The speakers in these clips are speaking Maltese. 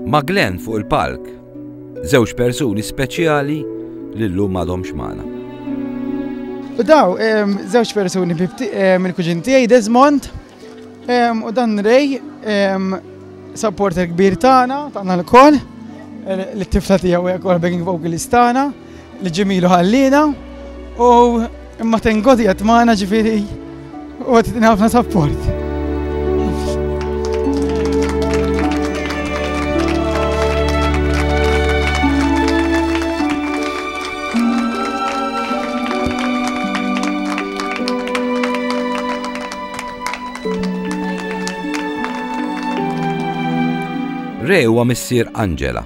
Ma' Glenn fuq il-palk, żewġ persuni speċjali li llum m'għadhomx magħna. U daw, żewġ persuni mill-kuġin tiegħi Desmond u dan Ray, supporter kbir tagħna l-kol, l-tifla tiegħu hija wkoll backing vocalist tagħna, li ġimilu ħallina u imma tengodi qed magħna ġifieri u qed ħafna support. Ray huwa missier Angela,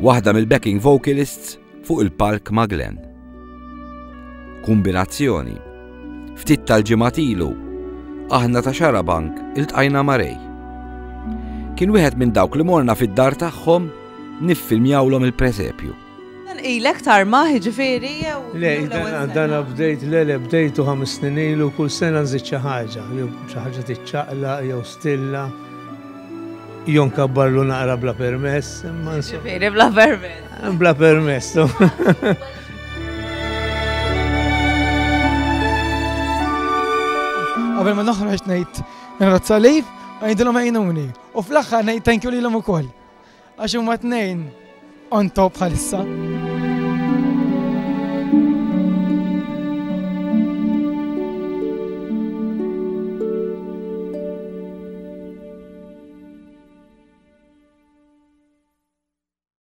waħda mill-backing vocalists fuq il-palk ma' Glenn. Kombinazzjoni. Ftit tal-ġimgħat ilu, aħna ta' Xarabank iltqajna ma' Ray. Kien wieħed minn dawk li morna fid-dar tagħhom niffilmjawlhom il-presepju. Dan ilek tarmaħ ġifieri jew? Le, dan bdejtu 5 snin ilu kull sena nżid xi ħaġa, jew xi ħaġa tiċċaqla jew stilla. Jon kabbarlu naqra bla permess, imma ġifieri bla permess. Bla permess. Qabel ma noħroġ ngħid nirrazza lejh, ngħidilhom għajnuni. U fl-aħħar ngħid thank you lilhom ukoll. Għax huma tnejn on top bħalissa.